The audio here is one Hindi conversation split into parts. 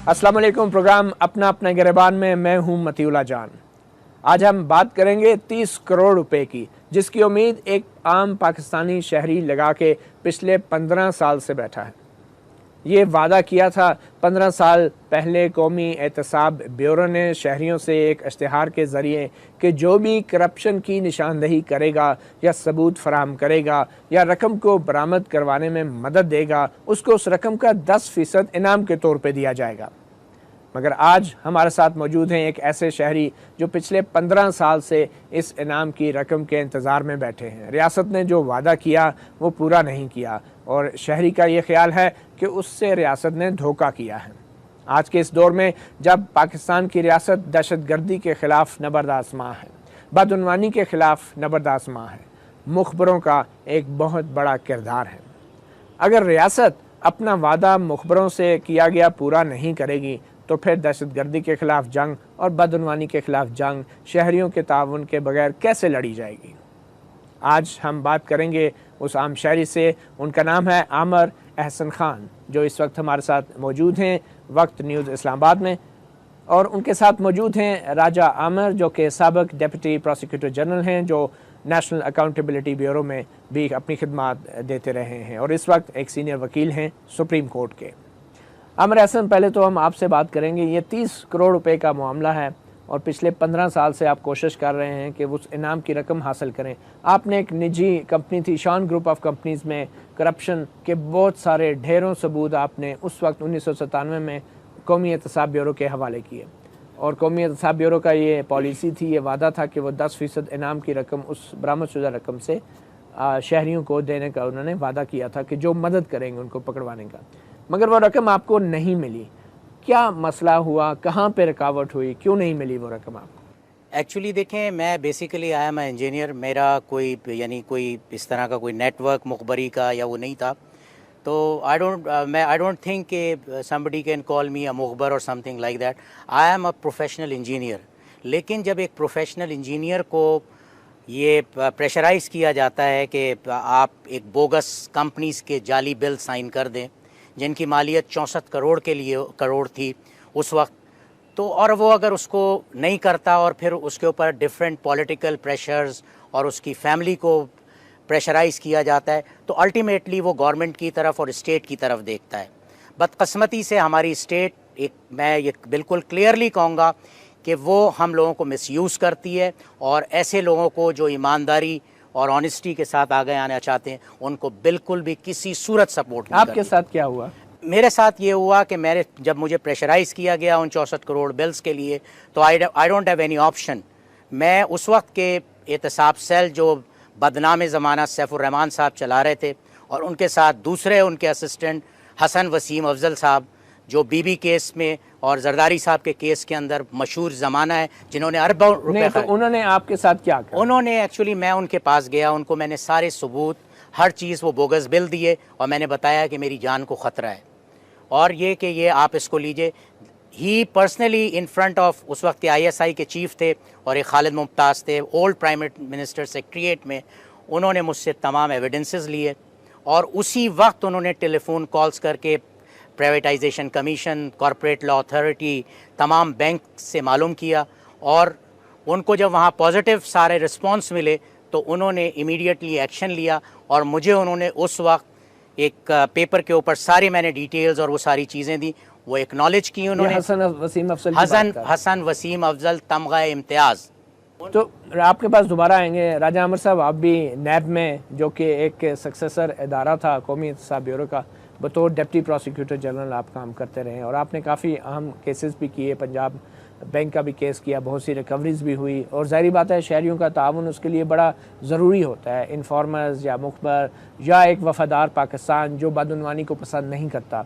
अस्सलाम वालेकुम। प्रोग्राम अपना अपना गिरबान में मैं हूं मतीउल्लाह जान। आज हम बात करेंगे 30 करोड़ रुपए की, जिसकी उम्मीद एक आम पाकिस्तानी शहरी लगा के पिछले 15 साल से बैठा है। ये वादा किया था 15 साल पहले कौमी एहतसाब ब्यूरो ने शहरियों से एक इश्तिहार के ज़रिए कि जो भी करप्शन की निशानदही करेगा या सबूत फराहम करेगा या रकम को बरामद करवाने में मदद देगा, उसको उस रकम का 10% इनाम के तौर पे दिया जाएगा। मगर आज हमारे साथ मौजूद हैं एक ऐसे शहरी जो पिछले 15 साल से इस इनाम की रकम के इंतज़ार में बैठे हैं। रियासत ने जो वादा किया वो पूरा नहीं किया और शहरी का ये ख्याल है कि उससे रियासत ने धोखा किया है। आज के इस दौर में जब पाकिस्तान की रियासत दहशतगर्दी के ख़िलाफ़ नबरदास्मां है, बदउनवानी के ख़िलाफ़ नबरदास्मां है, मुखबरों का एक बहुत बड़ा किरदार है। अगर रियासत अपना वादा मुखबरों से किया गया पूरा नहीं करेगी तो फिर दहशतगर्दी के ख़िलाफ़ जंग और बदउनवानी के ख़िलाफ़ जंग शहरियों के ताउन के बगैर कैसे लड़ी जाएगी। आज हम बात करेंगे उस आम शहरी से। उनका नाम है आमिर एहसन खान, जो इस वक्त हमारे साथ मौजूद हैं वक्त न्यूज़ इस्लामाबाद में, और उनके साथ मौजूद हैं राजा आमिर, जो कि साबिक़ डिप्टी प्रोसिक्यूटर जनरल हैं, जो नेशनल अकाउंटेबिलिटी ब्यूरो में भी अपनी खिदमात देते रहे हैं और इस वक्त एक सीनियर वकील हैं सुप्रीम कोर्ट के। आमिर एहसन, पहले तो हम आपसे बात करेंगे, ये 30 करोड़ रुपए का मामला है और पिछले 15 साल से आप कोशिश कर रहे हैं कि उस इनाम की रकम हासिल करें। आपने एक निजी कंपनी थी शान ग्रुप ऑफ कंपनीज़ में करप्शन के बहुत सारे ढेरों सबूत आपने उस वक्त 1997 में कौमी एहतसाब ब्यूरो के हवाले किए और कौमी एहतसाब ब्यूरो का ये पॉलिसी थी, ये वादा था कि वो 10% इनाम की रकम उस बरामदशुदा रकम से शहरियों को देने का उन्होंने वादा किया था कि जो मदद करेंगे उनको पकड़वाने का। मगर वो रकम आपको नहीं मिली। क्या मसला हुआ, कहाँ पे रुकावट हुई, क्यों नहीं मिली वो रकम आपको? एक्चुअली देखें, मैं बेसिकली आई एम इंजीनियर, मेरा कोई कोई इस तरह का कोई नेटवर्क मुखबरी का या वो नहीं था, तो आई डोंट थिंक कि समबडी कैन कॉल मी अ मुखबर और something like that. I am a professional engineer. लेकिन जब एक प्रोफेशनल इंजीनियर को ये प्रेशराइज़ किया जाता है कि आप एक बोगस कंपनीज़ के जाली बिल साइन कर दें जिनकी मालियत 64 करोड़ थी उस वक्त, तो और वो अगर उसको नहीं करता और फिर उसके ऊपर डिफरेंट पॉलिटिकल प्रेशर्स और उसकी फैमिली को प्रेशराइज़ किया जाता है, तो अल्टीमेटली वो गवर्नमेंट की तरफ और स्टेट की तरफ देखता है। बदकिस्मती से हमारी स्टेट, मैं ये बिल्कुल क्लियरली कहूँगा कि वो हम लोगों को मिसयूज़ करती है और ऐसे लोगों को जो ईमानदारी और ऑनेस्टी के साथ आगे आना चाहते हैं उनको बिल्कुल भी किसी सूरत सपोर्ट नहीं करती। आपके साथ क्या हुआ? मेरे साथ ये हुआ कि जब मुझे प्रेशराइज़ किया गया उन 64 करोड़ बिल्स के लिए, तो आई डोंट हैव एनी ऑप्शन। मैं उस वक्त के एहतसाब सेल जो बदनाम ज़माना सैफुर रहमान साहब चला रहे थे और उनके साथ दूसरे उनके असिस्टेंट हसन वसीम अफजल साहब, जो बीबी केस में और जरदारी साहब के केस के अंदर मशहूर ज़माना है, जिन्होंने अरबों रुपए तो उन्होंने आपके साथ क्या किया? उन्होंने एक्चुअली, मैं उनके पास गया, उनको मैंने सारे सबूत, हर चीज़, वो बोगस बिल दिए और मैंने बताया कि मेरी जान को ख़तरा है और ये कि ये आप इसको लीजिए। ही पर्सनली इन फ्रंट ऑफ, उस वक्त ISI के चीफ थे और एक खालिद मुमताज़ थे, ओल्ड प्राइम मिनिस्टर सेक्रेटरीट में, उन्होंने मुझसे तमाम एविडेंसेस लिए और उसी वक्त उन्होंने टेलीफोन कॉल्स करके privatisation commission, corporate law authority, तमाम बैंक से मालूम किया और उनको जब वहाँ पॉजिटिव सारे रिस्पॉन्स मिले तो उन्होंने इमीडिएटली एक्शन लिया और मुझे उन्होंने उस वक्त एक पेपर के ऊपर सारी मैंने डिटेल्स और वो सारी चीज़ें दी, वो एक्नॉलेज की उन्होंने। हसन वसीम अफजल तमगा इम्तियाज़। तो आपके पास दोबारा आएंगे राजा आमिर साहब। आप भी नैब में, जो कि एक सक्सेसर इदारा था कौमी एहतसाब ब्यूरो का, बतौर डिप्टी प्रोसिक्यूटर जनरल आप काम करते रहे और आपने काफ़ी अहम केसेस भी किए। पंजाब बैंक का भी केस किया, बहुत सी रिकवरीज भी हुई और ज़ाहिर बात है शहरियों का ताउन उसके लिए बड़ा ज़रूरी होता है। इन्फॉर्मर्स या मुखबर या एक वफादार पाकिस्तान जो बदउनवानी को पसंद नहीं करता।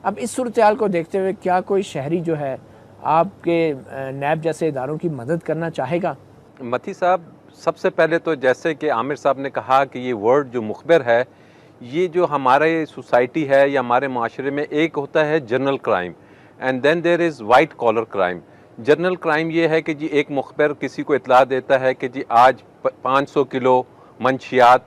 अब इस सूरत हाल को देखते हुए क्या कोई शहरी जो है आपके नैब जैसे इदारों की मदद करना चाहेगा? मती साहब, सबसे पहले तो जैसे कि आमिर साहब ने कहा कि ये वर्ड जो मुखबिर है, ये जो हमारे सोसाइटी है या हमारे माशरे में, एक होता है general crime and then there is white collar crime. General crime ये है कि जी एक मुखबिर किसी को इतला देता है कि जी आज 500 किलो मंशियात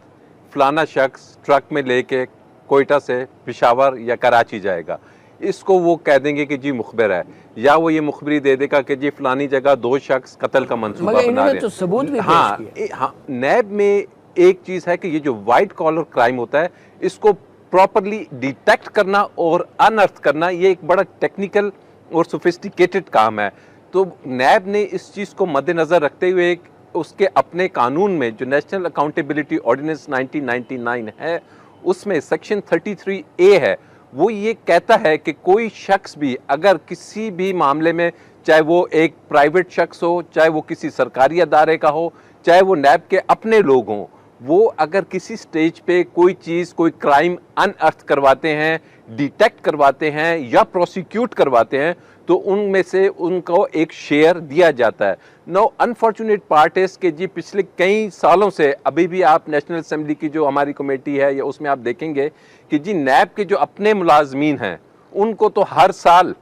फ़लाना शख्स ट्रक में लेके कोयटा से पेशावर या कराची जाएगा। इसको वो कह देंगे कि जी मुखबिर है, या वो ये मुखबरी दे देगा कि जी फलानी जगह 2 शख्स कत्ल का मंसूबा बना रहे हैं। तो सबूत भी हाँ, हाँ, नैब में एक चीज़ है कि ये जो वाइट कॉलर क्राइम होता है इसको प्रॉपरली डिटेक्ट करना और अनअर्थ करना, ये एक बड़ा टेक्निकल और सोफिस्टिकेटेड काम है। तो नैब ने इस चीज़ को मद्देनज़र रखते हुए उसके अपने कानून में जो नेशनल अकाउंटेबिलिटी ऑर्डिनेंस 1999 है, उसमें सेक्शन 33A है, वो ये कहता है कि कोई शख्स भी अगर किसी भी मामले में, चाहे वो एक प्राइवेट शख्स हो, चाहे वो किसी सरकारी अदारे का हो, चाहे वो नैब के अपने लोग हों, वो अगर किसी स्टेज पे कोई चीज़, कोई क्राइम अनअर्थ करवाते हैं, डिटेक्ट करवाते हैं या प्रोसिक्यूट करवाते हैं, तो उनमें से उनको एक शेयर दिया जाता है। नो अनफॉर्चुनेट पार्ट इज कि जी पिछले कई सालों से, अभी भी आप नेशनल असेंबली की जो हमारी कमेटी है या उसमें आप देखेंगे कि जी नैब के जो अपने मुलाजमीन हैं उनको तो हर साल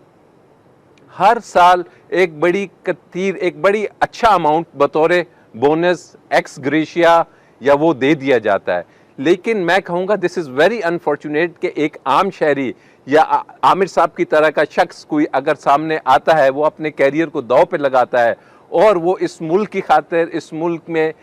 एक बड़ी अच्छा अमाउंट बतौर बोनस, एक्स ग्रेशिया या वो दे दिया जाता है। लेकिन मैं कहूँगा दिस इज़ वेरी अनफॉर्चुनेट कि एक आम शहरी या आमिर साहब की तरह का शख्स कोई अगर सामने आता है, वो अपने कैरियर को दांव पे लगाता है और वो इस मुल्क की खातिर, इस मुल्क में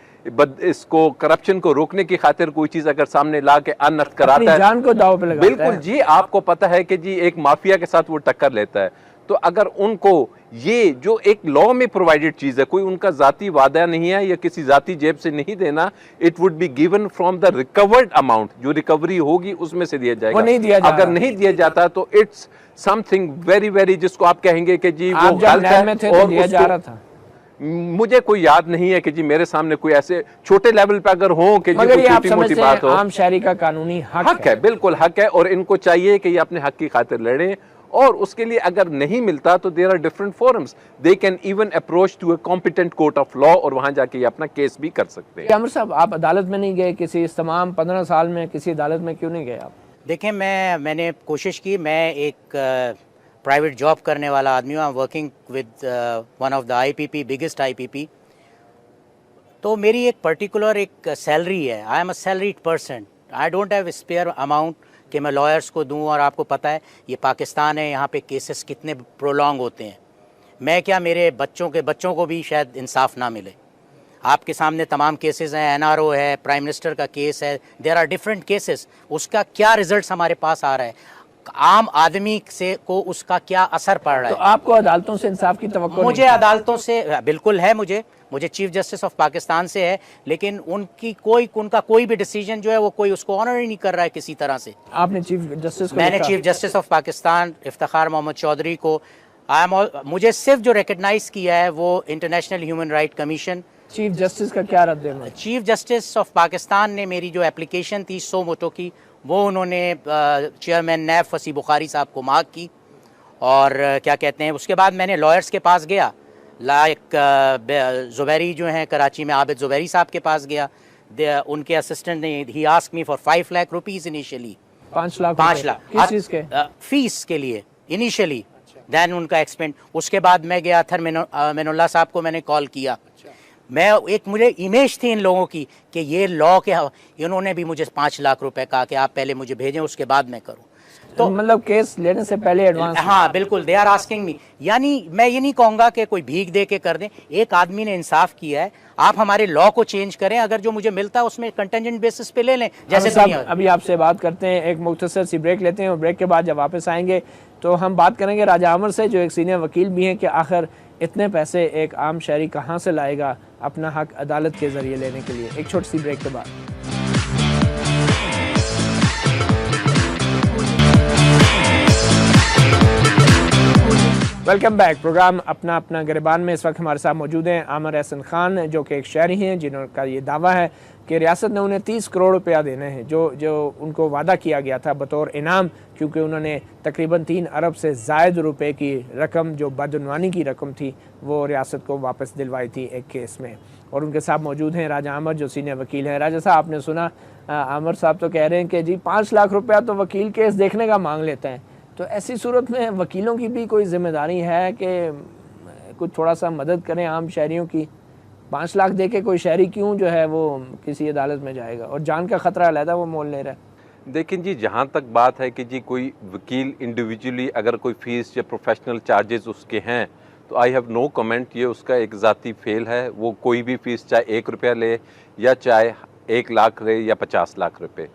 इसको करप्शन को रोकने की खातिर कोई चीज़ अगर सामने ला के अनर्थ कराता है, जान को दांव पे लगाता है। बिल्कुल जी, आपको पता है कि जी एक माफिया के साथ वो टक्कर लेता है। तो अगर उनको ये जो एक लॉ में प्रोवाइडेड चीज़ है, कोई उनका ज़ाती वादा नहीं है या किसी ज़ाती जेब से नहीं देना, it would be given from the recovered amount, जो रिकवरी होगी उसमें से दिया जाएगा। वो नहीं दिया जा अगर नहीं दिया जाता तो इट्स समथिंग वेरी वेरी, जिसको आप कहेंगे कि जी वो गलत है। और दिया जा रहा था, मुझे कोई याद नहीं है कि जी मेरे सामने कोई ऐसे छोटे लेवल पे अगर हो कि मगर ये आप छोटी मोटी बात हो। आम शहरी का कानूनी हक है, बिल्कुल हक है, और इनको चाहिए कि ये अपने हक की खातिर लड़ें, और उसके लिए अगर नहीं मिलता तो there are different forums, they can even approach to a competent court of law, और वहां जाके ये अपना केस भी कर सकते हैं। आमिर साहब, आप अदालत में नहीं गए किसी, इस तमाम 15 साल में किसी अदालत में क्यों नहीं गए आप? देखें, मैंने कोशिश की, मैं एक प्राइवेट जॉब करने वाला आदमी हूँ, working with one of the IPP, biggest IPP। तो मेरी एक पर्टिकुलर एक सैलरी है, I am a salaried person, I don't have spare amount कि मैं लॉयर्स को दूं। और आपको पता है ये पाकिस्तान है, यहाँ पे केसेस कितने प्रोलॉन्ग होते हैं। मैं क्या, मेरे बच्चों को भी शायद इंसाफ ना मिले। आपके सामने तमाम केसेस हैं, NRO है, प्राइम मिनिस्टर का केस है, देयर आर डिफरेंट केसेस। उसका क्या रिजल्ट्स हमारे पास आ रहा है, आम आदमी से को उसका क्या असर पड़ रहा है। तो आपको अदालतों से इंसाफ की तवक्को? मुझे अदालतों से बिल्कुल है, मुझे चीफ जस्टिस ऑफ पाकिस्तान से है, लेकिन उनका कोई भी डिसीजन जो है वो कोई उसको ऑनर ही नहीं कर रहा है किसी तरह से। आपने चीफ जस्टिस को? मैंने chief justice of Pakistan Iftikhar Mohammad Chaudhry को, मुझे सिर्फ जो रिकग्नाइज किया है वो international human right commission. Chief justice का क्या रद्द? चीफ जस्टिस ऑफ पाकिस्तान ने मेरी जो एप्लीकेशन थी 100 वोटों की, वो उन्होंने चेयरमैन नैब फसी बुखारी साहब को मार्क की। और क्या कहते हैं, उसके बाद मैंने लॉयर्स के पास गया, लाइक ज़ुबैरी जो हैं कराची में, आबिद ज़ुबैरी साहब के पास गया। उनके असिस्टेंट ने, ही asked me for 5 lakh rupees initially. 5 lakh? किस चीज़ के? फीस के लिए इनिशियली, दैन उनका एक्सपेंड। उसके बाद मैं गया था मिनुल्लाह साहब को मैंने कॉल किया। मुझे इमेज थी इन लोगों की कि ये लॉ के, इन्होंने भी मुझे 5 लाख रुपए कहा कि आप पहले मुझे भेजें, उसके बाद मैं करूं। तो मतलब केस लेने से पहले एडवांस? हाँ बिल्कुल, दे आर आस्किंग मी। यानी मैं ये नहीं कहूँगा कि कोई भीख दे के कर दें, एक आदमी ने इंसाफ किया है, आप हमारे लॉ को चेंज करें, अगर जो मुझे मिलता है उसमें कंटेंजेंट बेसिस पे ले लें। जैसे अभी आपसे बात करते हैं, एक मुख्तसर सी ब्रेक लेते हैं, और ब्रेक के बाद जब वापस आएंगे तो हम बात करेंगे राजा आमिर से, जो एक सीनियर वकील भी हैं, कि आखिर इतने पैसे एक आम शहरी कहाँ से लाएगा अपना हक अदालत के ज़रिए लेने के लिए। एक छोटी सी ब्रेक के बाद। Welcome back. प्रोग्राम अपना अपना गिरबान में इस वक्त हमारे साथ मौजूद हैं आमिर एहसन खान, जो कि एक शहरी हैं, जिनका ये दावा है कि रियासत ने उन्हें 30 करोड़ रुपया देने हैं, जो उनको वादा किया गया था बतौर इनाम, क्योंकि उन्होंने तकरीबन 3 अरब से ज़ायद रुपए की रकम, जो बदउनवानी की रकम थी, वो रियासत को वापस दिलवाई थी एक केस में। और उनके साथ मौजूद हैं राजा आमिर, जो सीनियर वकील हैं। राजा साहब, आपने सुना आमिर साहब तो कह रहे हैं कि जी 5 लाख रुपया तो वकील केस देखने का मांग लेते हैं। तो ऐसी सूरत में वकीलों की भी कोई जिम्मेदारी है कि कुछ थोड़ा सा मदद करें आम शहरियों की? 5 लाख दे के कोई शहरी क्यों जो है वो किसी अदालत में जाएगा, और जान का ख़तरा अलहदा वो मोल ले रहा है। लेकिन जी जहाँ तक बात है कि जी कोई वकील इंडिविजुअली अगर कोई फ़ीस या प्रोफेशनल चार्जेस उसके हैं तो आई हैव नो कमेंट, ये उसका एक ज़ाती फेल है। वो कोई भी फ़ीस चाहे 1 रुपया ले या चाहे 1 लाख ले या 50 लाख रुपए।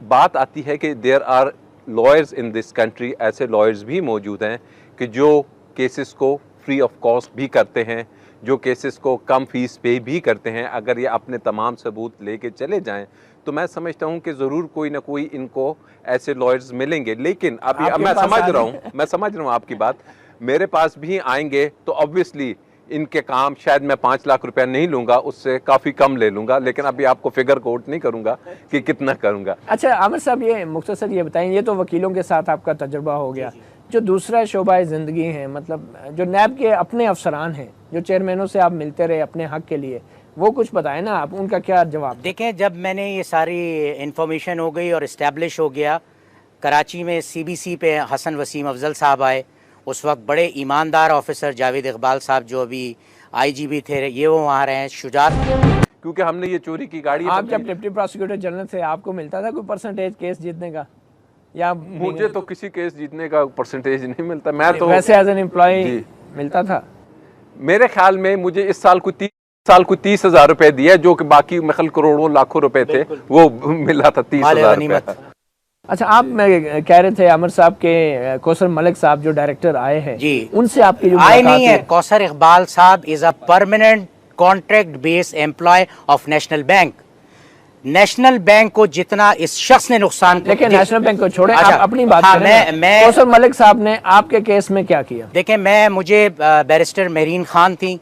बात आती है कि there are lawyers in this country, ऐसे लॉयर्स भी मौजूद हैं कि जो केसेस को फ्री ऑफ कॉस्ट भी करते हैं, जो केसेस को कम फीस पे भी करते हैं। अगर ये अपने तमाम सबूत लेके चले जाएं तो मैं समझता हूं कि ज़रूर कोई ना कोई इनको ऐसे लॉयर्स मिलेंगे। लेकिन अभी मैं समझ रहा हूं आपकी बात, मेरे पास भी आएंगे तो ऑब्वियसली इनके काम शायद मैं 5 लाख रुपया नहीं लूंगा, उससे काफ़ी कम ले लूंगा, लेकिन अभी आपको फिगर कोट नहीं करूंगा कि कितना करूंगा। अच्छा आमिर साहब, ये मुख्तसर ये बताएं, ये तो वकीलों के साथ आपका तजुर्बा हो गया, जो दूसरा शोबा ज़िंदगी है, मतलब जो नैब के अपने अफसरान हैं, जो चेयरमैनों से आप मिलते रहे अपने हक के लिए, वो कुछ बताएं ना आप, उनका क्या जवाब? देखें, जब मैंने ये सारी इन्फॉर्मेशन हो गई और इस्टेब्लिश हो गया, कराची में CBC पे हसन वसीम अफजल साहब आए, उस वक्त बड़े ईमानदार ऑफिसर जावेद इकबाल साहब जो अभी IGP थे, ये वो वहाँ रहे हैं, शुजात, क्योंकि हमने ये चोरी की गाड़ी, आप जब डिप्टी प्रोसिक्यूटर जनरल थे आपको मिलता था कोई परसेंटेज केस जीतने का? या मुझे तो किसी केस जीतने का परसेंटेज नहीं मिलता, मैं तो वैसे एज एन एम्प्लॉय मिलता था। मेरे ख्याल में मुझे इस साल को 30,000 रुपए दिया, जो कि बाकी मखल करोड़ों लाखों रुपए थे, वो मिला था 30,000 रुपए। अच्छा, आप मैं कह रहे थे आमिर साहब के कौसर मलिक साहब जो डायरेक्टर आए हैं जी, उनसे आपकी जो आए नहीं है। कौसर इकबाल साहब is a permanent contract based employ of national bank. National bank को जितना इस शख्स ने नुकसान, लेकिन नेशनल बैंक को छोड़े, अच्छा, आप अपनी बात हाँ, करें। मैं कौसर मलिक साहब ने आपके केस में क्या किया? देखें, मुझे बैरिस्टर मेहरीन खान थी,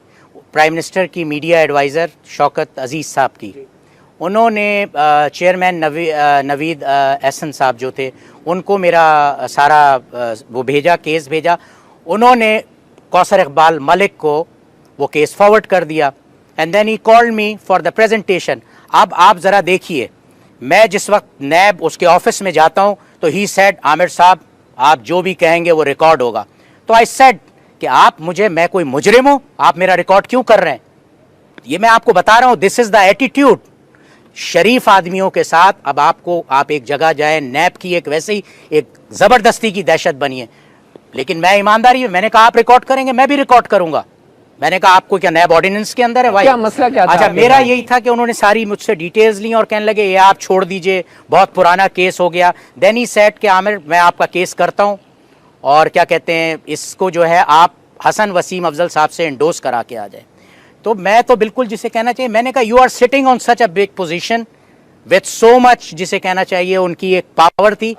प्राइम मिनिस्टर की मीडिया एडवाइज़र शौकत अजीज़ साहब की, उन्होंने चेयरमैन नवीद एहसन साहब जो थे, उनको मेरा सारा वो भेजा, केस भेजा। उन्होंने कौसर इकबाल मलिक को वो केस फॉरवर्ड कर दिया and then he called me for the presentation. अब आप ज़रा देखिए, मैं जिस वक्त नैब उसके ऑफिस में जाता हूँ तो ही सेड, आमिर साहब आप जो भी कहेंगे वो रिकॉर्ड होगा। तो आई सेड कि आप मुझे, मैं कोई मुजरिम हूँ, आप मेरा रिकॉर्ड क्यों कर रहे हैं? ये मैं आपको बता रहा हूँ, दिस इज़ द एटीट्यूड शरीफ आदमियों के साथ। अब आप एक जगह जाए, नैब की एक वैसे ही एक ज़बरदस्ती की दहशत बनी है, लेकिन मैं ईमानदारी, मैंने कहा आप रिकॉर्ड करेंगे, मैं भी रिकॉर्ड करूंगा। मैंने कहा आपको क्या नैब ऑर्डिनेंस के अंदर है भाई? क्या मसला क्या था? अच्छा, मेरा यही था कि उन्होंने सारी मुझसे डिटेल्स ली और कहने लगे ये आप छोड़ दीजिए, बहुत पुराना केस हो गया। देन ही सेड कि आमिर मैं आपका केस करता हूँ और क्या कहते हैं, इसको जो है आप हसन वसीम अफजल साहब से इंडोस करा के आ जाए। तो मैं तो बिल्कुल, जिसे कहना चाहिए, मैंने कहा you are sitting on such a big position with so much, जिसे कहना चाहिए उनकी एक पावर थी।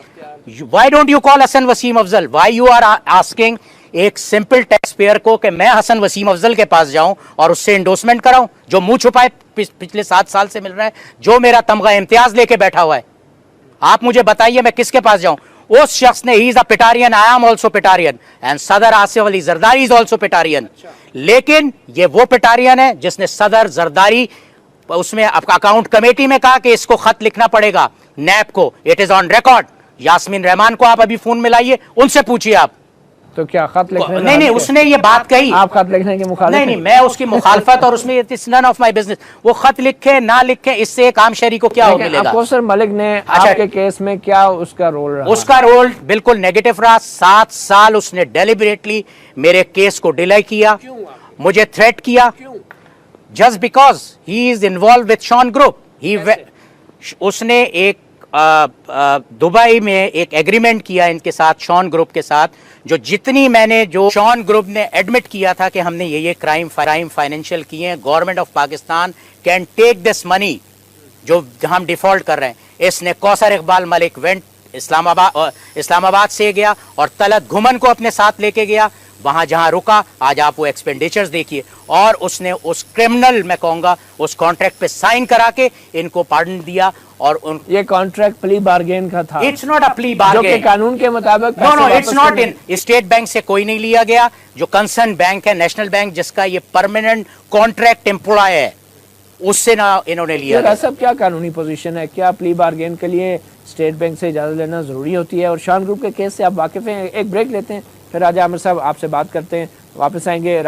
Why don't you call Hasan Waseem Afzal? Why you are asking एक सिंपल टैक्स पेयर को कि मैं हसन वसीम अफजल के पास जाऊं और उससे इंडोसमेंट कराऊं, जो मुंह छुपाए पिछले 7 साल से मिल रहा है, जो मेरा तमगा इम्तियाज लेके बैठा हुआ है। आप मुझे बताइए मैं किसके पास जाऊं? उस शख्स ने, he is a Petarian, I am also Petarian and सदर आसिफ अली जरदारी इज ऑल्सो पिटारियन। लेकिन ये वो पिटारियन है जिसने सदर जरदारी उसमें अकाउंट कमेटी में कहा कि इसको खत लिखना पड़ेगा नैब को। It is on record. Yasmeen Rahman को आप अभी फोन मिलाइए, उनसे पूछिए आप। तो क्या खत लिखने? नहीं, उसने ये बात कही। आप खत लिखने के मुखालिफ? नहीं, मैं उसकी मुखालफत और उसमें it's none of my business. वो खत लिखे ना लिखे, इससे एक आम शहरी को क्या हो मिलेगा? कौसर मलिक ने आपके केस में क्या उसका रोल रहा? उसका रोल बिल्कुल नेगेटिव रहा। 7 साल उसने डेलिबरेटली मेरे केस को डिले किया, मुझे थ्रेट किया, just because he is involve with Shaan group. उसने एक दुबई में एक एग्रीमेंट किया इनके साथ, शॉन ग्रुप के साथ, जो शॉन ग्रुप ने एडमिट किया था कि हमने ये क्राइम फाइनेंशियल किए हैं, government of Pakistan can take this money जो हम डिफॉल्ट कर रहे हैं। इसने कौसर इकबाल मलिक वेंट इस्लामाबाद से गया और तलत घुमन को अपने साथ लेके गया, वहां जहां रुका। आज आप वो एक्सपेंडिचर्स देखिए, और उसने उस क्रिमिनल, मैं कहूंगा, उस कॉन्ट्रैक्ट पे साइन करा के इनको पार्डन दिया। और ये कॉन्ट्रैक्ट प्ली बार्गेन का था? It's not a plea bargain, जो कि कानून के मुताबिक। No, it's not. इन स्टेट बैंक से कोई नहीं लिया गया, जो कंसर्न बैंक है नेशनल बैंक, जिसका ये परमानेंट कॉन्ट्रैक्ट एम्प्लॉय है, उससे ना इन्होंने लिया। सब क्या कानूनी पोजीशन है? क्या प्ली बार्गेन के लिए स्टेट बैंक से इजाजत लेना जरूरी होती है? और शॉन ग्रुप के केस से आप वाकिफ हैं? एक ब्रेक लेते हैं, फिर राजा आमिर साहब आपसे बात करते हैं। वापस आएंगे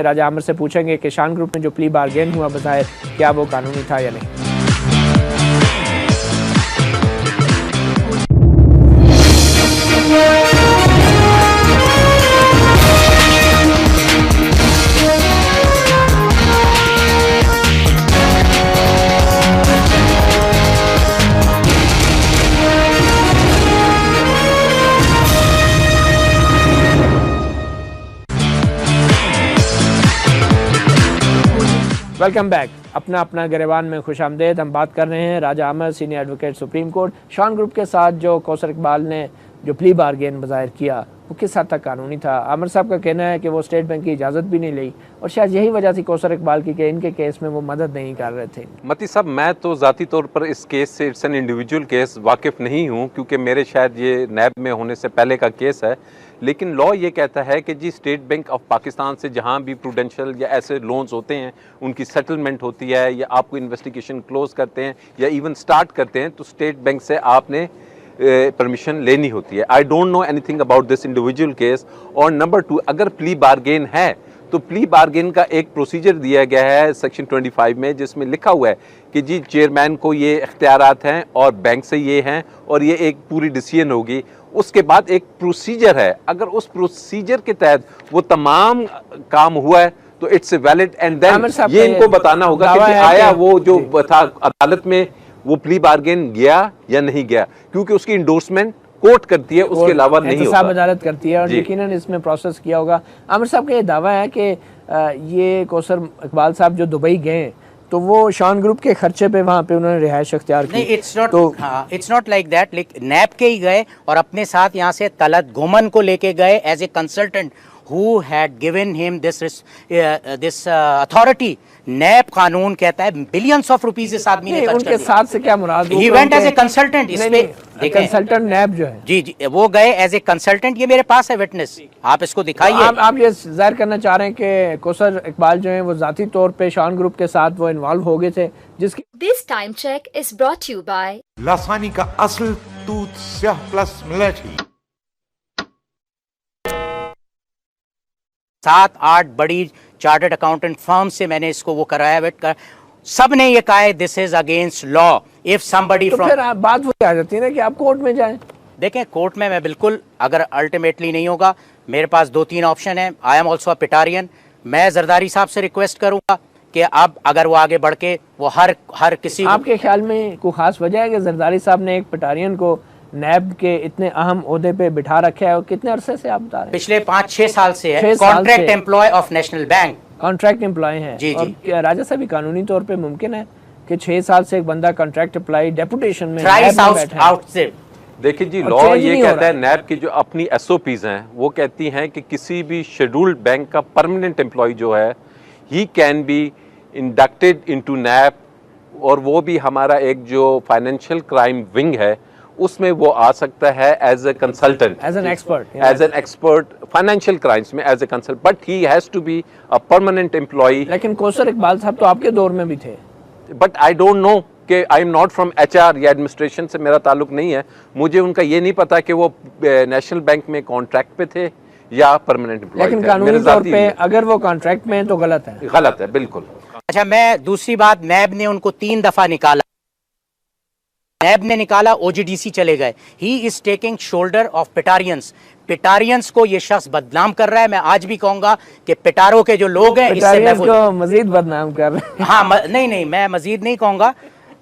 राजा आमिर से पूछेंगे कि शॉन ग्रुप में जो प्ली बार्गेन हुआ बज़ाहिर, क्या वो कानूनी था या नहीं। Welcome back. अपना अपना गिरबान में खुश आमदेद। हम बात कर रहे हैं Raja Ahmad, senior advocate supreme court, Shaan group के साथ जो कौसर इकबाल ने जो प्ली बारगेन बज़ाहिर किया वो किस हद तक कानूनी था। आमिर साहब का कहना है कि वो स्टेट बैंक की इजाज़त भी नहीं ली और शायद यही वजह थी कौसर इकबाल की कि इनके केस में वो मदद नहीं कर रहे थे। मती साहब, मैं तो ज़ाती तौर पर इस केस से, इट्स एन इंडिविजुअल केस, वाकिफ़ नहीं हूँ क्योंकि मेरे शायद ये नैब में होने से पहले का केस है। लेकिन लॉ ये कहता है कि जी स्टेट बैंक ऑफ पाकिस्तान से जहाँ भी प्रूडेंशियल या ऐसे लोन्स होते हैं उनकी सेटलमेंट होती है या आपको इन्वेस्टिगेशन क्लोज करते हैं या इवन स्टार्ट करते हैं तो स्टेट बैंक से आपने परमिशन लेनी होती है। आई don't know anything about this individual case. और नंबर 2, अगर प्ली बारगेन है तो प्ली बारगेन का एक प्रोसीजर दिया गया है सेक्शन 25 में, जिसमें लिखा हुआ है कि जी चेयरमैन को ये इख्तियारात हैं और बैंक से ये हैं और ये एक पूरी डिसीजन होगी। उसके बाद एक प्रोसीजर है, अगर उस प्रोसीजर के तहत वो तमाम काम हुआ है तो इट्स वैलिड। एंड देन ये इनको बताना होगा कि आया वो जो था अदालत में वो प्ली बारगेन गया या नहीं गया, क्योंकि उसकी इंडोर्समेंट कोर्ट करती है, उसके अलावा नहीं होता। अदालत करती है और यकीनन इसमें प्रोसेस किया होगा। आमिर साहब का ये दावा है कि ये कौसर इकबाल साहब जो दुबई गए तो वो शॉन ग्रुप के खर्चे पे वहाँ पे उन्होंने रिहाइश अख्तियार की। नहीं, इट्स नॉट लाइक दैट। नैब के ही गए और अपने साथ यहाँ से तलत घुमन को लेके गए as a consultant who had given him this authority। NAB कानून कहता है बिलियंस ऑफ रुपीस इस आदमी ने खर्च कर दिए। उनके साथ से क्या मुराद? He went as a consultant। इसमें कंसल्टेंट नैब जो है, जी वो गए एज ए कंसल्टेंट। ये मेरे पास है विटनेस, आप इसको दिखाइए। आप ये जाहिर करना चाह रहे हैं कि कौसर इकबाल जो है वो जाती तौर पे शॉन ग्रुप के साथ वो इन्वॉल्व हो गए थे, जिसकी this time check is brought you by Lasani का असल दूध स्याह प्लस मिलेट। 7-8 बड़ी चार्टर्ड अकाउंटेंट फर्म से मैंने इसको वो कराया, वेट कर, सब ने ये कहा है this is against law. If somebody from, फिर बात वो आ जाती है ना कि आप कोर्ट में जाएं। देखें कोर्ट में मैं बिल्कुल, अगर अल्टीमेटली नहीं होगा, मेरे पास 2-3 ऑप्शन है। I am also a Petarian. मैं जरदारी साहब से रिक्वेस्ट करूंगा कि अब अगर वो आगे बढ़ के वो हर किसी, आपके ख्याल में कोई खास वजह है कि जरदारी साहब ने एक पिटारियन को नैब के इतने अहम ओहदे पे बिठा रखा है? और कितने अरसे से आप बता रहे हैं? पिछले 5-6 साल से है। Contract employ of national bank, contract employ है। जी और जी। राजा साहब कानूनी तौर पे मुमकिन है कि 6 साल से एक बंदा कॉन्ट्रैक्ट एम्प्लॉय डेपुटेशन में देखिए जी, लॉ ये कहता है नैब की जो अपनी SOPs हैं वो कहती हैं कि किसी भी शेड्यूल्ड बैंक का परमानेंट एम्प्लॉय जो है he can be inducted into NAB, और वो भी हमारा एक जो फाइनेंशियल क्राइम विंग है उसमें वो आ सकता है as a consultant, as an expert financial crimes में as a consultant, but he has to be a permanent employ. लेकिन कौसर इकबाल साहब तो आपके दौर में भी थे। बट आई डोंट नो कि I am not from HR या एडमिनिस्ट्रेशन से मेरा ताल्लुक नहीं है, मुझे उनका ये नहीं पता कि वो नेशनल बैंक में कॉन्ट्रैक्ट पे थे या परमानेंट एम्प्लॉय थे। लेकिन कानूनी तौर पे अगर वो कॉन्ट्रैक्ट में है तो गलत है। गलत है बिल्कुल। अच्छा, मैं दूसरी बात, नैब ने उनको 3 दफा निकाला। नैब ने निकाला, OGDC चले गए। He is taking shoulder of Petarians. Petarians को ये शख्स बदनाम कर रहा है। मैं आज भी कहूंगा कि पिटारो के जो लोग हैं इससे को मजीद बदनाम कर रहे हैं। हाँ, नहीं, मैं मजीद नहीं कहूंगा।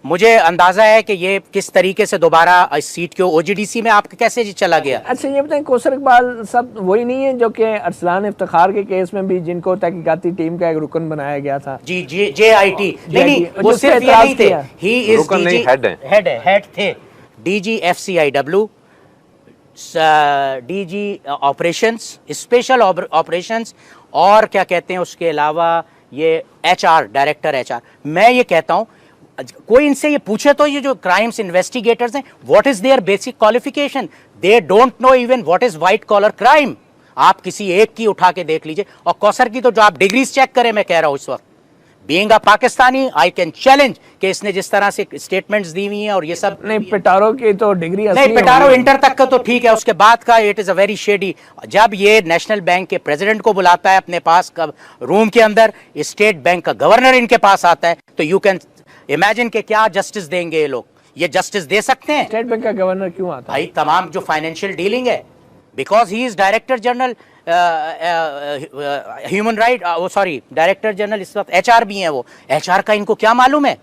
मुझे अंदाजा है कि ये किस तरीके से दोबारा इस सीट के OGDC में आप कैसे चला गया। अच्छा ये बताएं, कौसर इकबाल सब वही नहीं है जो कि अरसलान इफ्तिखार के केस में भी जिनको तहकीकाती टीम का एक रुकन बनाया गया था? जी, JIT नहीं, वो सिर्फ ये नहीं थे, ही इज हेड थे DG FCIW, DG operations, special operations, और क्या कहते हैं उसके अलावा ये HR, डायरेक्टर HR। मैं ये कहता हूँ कोई इनसे ये पूछे तो ये जो क्राइम्स इन्वेस्टिगेटर्स हैं, what is their basic qualification? They don't know even what is white collar crime. आप किसी एक की उठा के देख लीजिए, और कौसर की तो जो आप डिग्रीज चेक करें, मैं कह रहा हूं इस वक्त being a Pakistani I can challenge कि इसने जिस तरह से स्टेटमेंट्स दी हुई हैं और ये सब। नहीं, पिटारो की तो डिग्री नहीं, पिटारो इंटर तक का तो ठीक है, उसके बाद का it is a very shady. जब ये नेशनल बैंक के प्रेसिडेंट को बुलाता है अपने पास रूम के अंदर, स्टेट बैंक का गवर्नर इनके पास आता है, तो यू कैन इमेजिन के क्या जस्टिस देंगे ये लोग। ये जस्टिस दे सकते हैं? स्टेट बैंक का गवर्नर क्यों आता है? भाई तमाम जो फाइनेंशियल डीलिंग है, because he is director general human right, sorry director general इस वक्त HR भी हैं वो। HR का इनको क्या मालूम है?